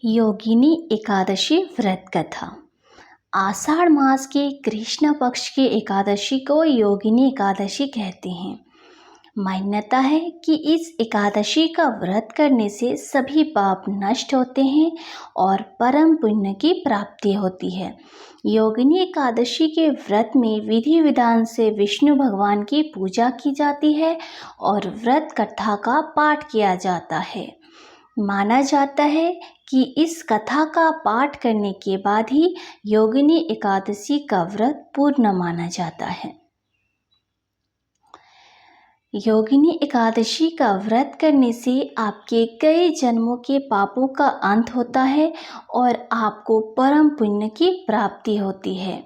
योगिनी एकादशी व्रत कथा। आषाढ़ मास के कृष्ण पक्ष की एकादशी को योगिनी एकादशी कहते हैं। मान्यता है कि इस एकादशी का व्रत करने से सभी पाप नष्ट होते हैं और परम पुण्य की प्राप्ति होती है। योगिनी एकादशी के व्रत में विधि विधान से विष्णु भगवान की पूजा की जाती है और व्रत कथा का पाठ किया जाता है। माना जाता है कि इस कथा का पाठ करने के बाद ही योगिनी एकादशी का व्रत पूर्ण माना जाता है। योगिनी एकादशी का व्रत करने से आपके कई जन्मों के पापों का अंत होता है और आपको परम पुण्य की प्राप्ति होती है।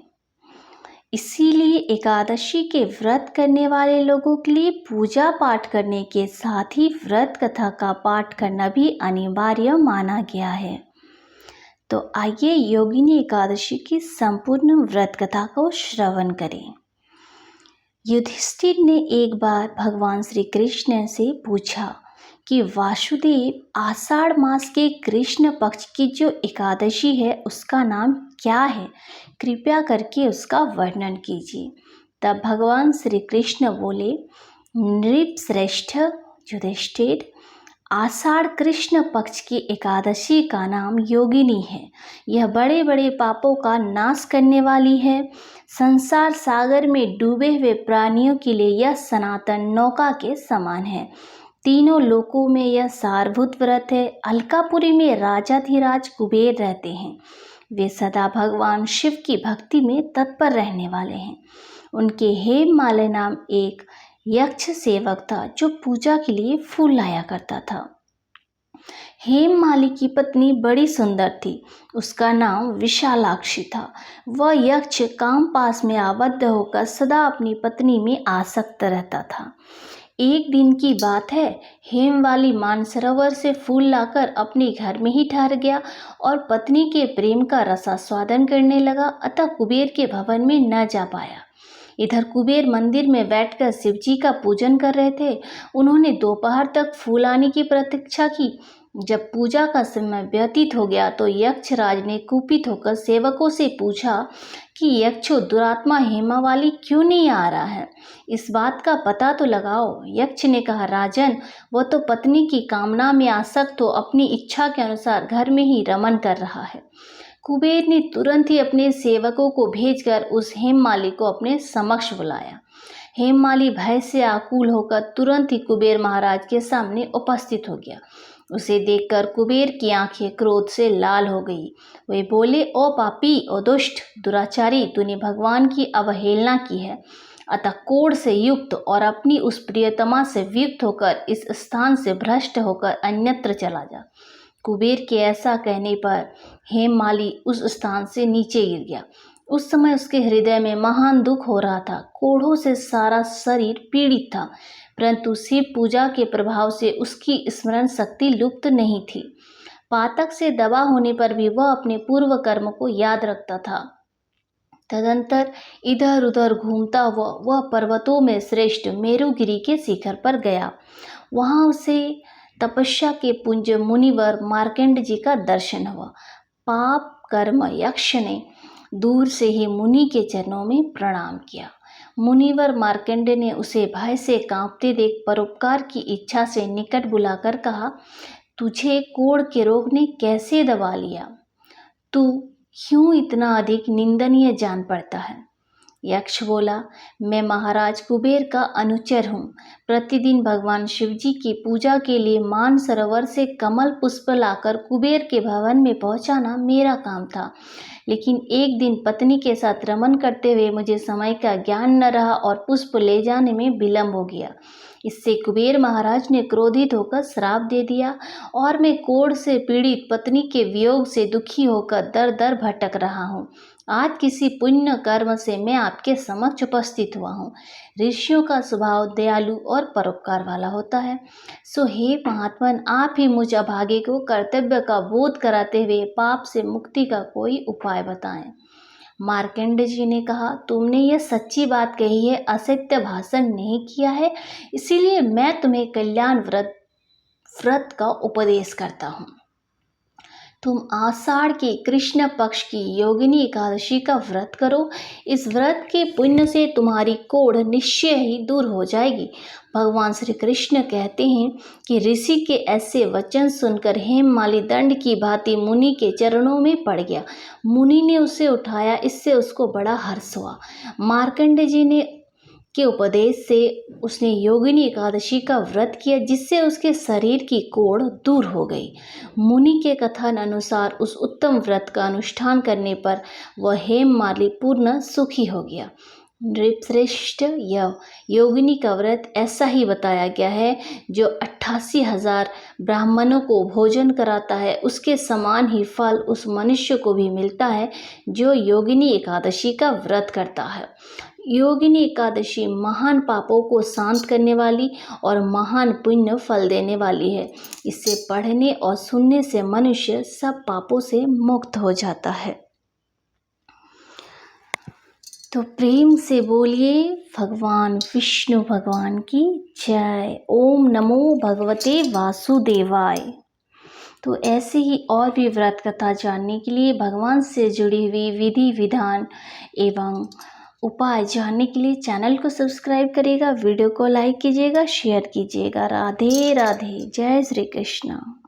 इसीलिए एकादशी के व्रत करने वाले लोगों के लिए पूजा पाठ करने के साथ ही व्रत कथा का पाठ करना भी अनिवार्य माना गया है। तो आइए योगिनी एकादशी की संपूर्ण व्रत कथा को श्रवण करें। युधिष्ठिर ने एक बार भगवान श्री कृष्ण से पूछा कि वासुदेव, आषाढ़ मास के कृष्ण पक्ष की जो एकादशी है उसका नाम क्या है? कृपया करके उसका वर्णन कीजिए। तब भगवान श्री कृष्ण बोले, नृपश्रेष्ठ युधिष्ठिर, आषाढ़ कृष्ण पक्ष की एकादशी का नाम योगिनी है। यह बड़े बड़े पापों का नाश करने वाली है। संसार सागर में डूबे हुए प्राणियों के लिए यह सनातन नौका के समान है। तीनों लोकों में यह सारभूत व्रत है। अलकापुरी में राजाधिराज कुबेर रहते हैं। वे सदा भगवान शिव की भक्ति में तत्पर रहने वाले हैं। उनके हेममाली नाम एक यक्ष सेवक था जो पूजा के लिए फूल लाया करता था। हेममाली की पत्नी बड़ी सुंदर थी। उसका नाम विशालाक्षी था। वह यक्ष काम पास में आबद्ध होकर सदा अपनी पत्नी में आसक्त रहता था। एक दिन की बात है, हेममाली मानसरोवर से फूल लाकर अपने घर में ही ठहर गया और पत्नी के प्रेम का रसास्वादन करने लगा। अतः कुबेर के भवन में न जा पाया। इधर कुबेर मंदिर में बैठकर शिवजी का पूजन कर रहे थे। उन्होंने दोपहर तक फूल आने की प्रतीक्षा की। जब पूजा का समय व्यतीत हो गया तो यक्षराज ने कुपित होकर सेवकों से पूछा कि यक्षो, दुरात्मा हेमावाली क्यों नहीं आ रहा है? इस बात का पता तो लगाओ। यक्ष ने कहा, राजन, वह तो पत्नी की कामना में आसक्त हो अपनी इच्छा के अनुसार घर में ही रमन कर रहा है। कुबेर ने तुरंत ही अपने सेवकों को भेजकर उस हेममाली को अपने समक्ष बुलाया। हेममाली भय से आकुल होकर तुरंत ही कुबेर महाराज के सामने उपस्थित हो गया। उसे देखकर कुबेर की आंखें क्रोध से लाल हो गई। वे बोले, ओ पापी, ओ दुष्ट, दुराचारी, तूने भगवान की अवहेलना की है। अतः कोढ़ से युक्त और अपनी उस प्रियतमा से वियुक्त होकर इस स्थान से भ्रष्ट होकर अन्यत्र चला जा। कुबेर के ऐसा कहने पर हेममाली उस स्थान से नीचे गिर गया। उस समय उसके हृदय में महान दुख हो रहा था। कोढ़ों से सारा शरीर पीड़ित था, परंतु शिव पूजा के प्रभाव से उसकी स्मरण शक्ति लुप्त नहीं थी। पातक से दबा होने पर भी वह अपने पूर्व कर्म को याद रखता था। तदंतर इधर उधर घूमता हुआ वह पर्वतों में श्रेष्ठ मेरुगिरी के शिखर पर गया। वहां उसे तपस्या के पुंज मुनिवर मार्कंड जी का दर्शन हुआ। पाप कर्म यक्ष ने दूर से ही मुनि के चरणों में प्रणाम किया। मुनिवर मार्कंड ने उसे भय से कांपते देख परोपकार की इच्छा से निकट बुलाकर कहा, तुझे कोढ़ के रोग ने कैसे दबा लिया? तू क्यों इतना अधिक निंदनीय जान पड़ता है? यक्ष बोला, मैं महाराज कुबेर का अनुचर हूँ। प्रतिदिन भगवान शिवजी की पूजा के लिए मानसरोवर से कमल पुष्प लाकर कुबेर के भवन में पहुँचाना मेरा काम था। लेकिन एक दिन पत्नी के साथ रमन करते हुए मुझे समय का ज्ञान न रहा और पुष्प ले जाने में विलम्ब हो गया। इससे कुबेर महाराज ने क्रोधित होकर श्राप दे दिया और मैं कोढ़ से पीड़ित पत्नी के वियोग से दुखी होकर दर दर भटक रहा हूँ। आज किसी पुण्य कर्म से मैं आपके समक्ष उपस्थित हुआ हूँ। ऋषियों का स्वभाव दयालु और परोपकार वाला होता है। सो हे महात्मन, आप ही मुझ अभागे को कर्तव्य का बोध कराते हुए पाप से मुक्ति का कोई उपाय बताएं। मार्कंड जी ने कहा, तुमने यह सच्ची बात कही है, असत्य भाषण नहीं किया है, इसीलिए मैं तुम्हें कल्याण व्रत का उपदेश करता हूँ। तुम आषाढ़ के कृष्ण पक्ष की योगिनी एकादशी का व्रत करो। इस व्रत के पुण्य से तुम्हारी कोढ़ निश्चय ही दूर हो जाएगी। भगवान श्री कृष्ण कहते हैं कि ऋषि के ऐसे वचन सुनकर हेममाली दंड की भांति मुनि के चरणों में पड़ गया। मुनि ने उसे उठाया, इससे उसको बड़ा हर्ष हुआ। मार्कंडेय जी ने के उपदेश से उसने योगिनी एकादशी का व्रत किया, जिससे उसके शरीर की कोढ़ दूर हो गई। मुनि के कथन अनुसार उस उत्तम व्रत का अनुष्ठान करने पर वह हेममाली पूर्ण सुखी हो गया। नृपश्रेष्ठ यह योगिनी का व्रत ऐसा ही बताया गया है जो 88,000 ब्राह्मणों को भोजन कराता है, उसके समान ही फल उस मनुष्य को भी मिलता है जो योगिनी एकादशी का व्रत करता है। योगिनी एकादशी महान पापों को शांत करने वाली और महान पुण्य फल देने वाली है। इसे पढ़ने और सुनने से मनुष्य सब पापों से मुक्त हो जाता है। तो प्रेम से बोलिए भगवान विष्णु भगवान की जय। ओम नमो भगवते वासुदेवाय। तो ऐसे ही और भी व्रत कथा जानने के लिए, भगवान से जुड़ी हुई विधि विधान एवं उपाय जानने के लिए चैनल को सब्सक्राइब करिएगा, वीडियो को लाइक कीजिएगा, शेयर कीजिएगा। राधे राधे, जय श्री कृष्ण।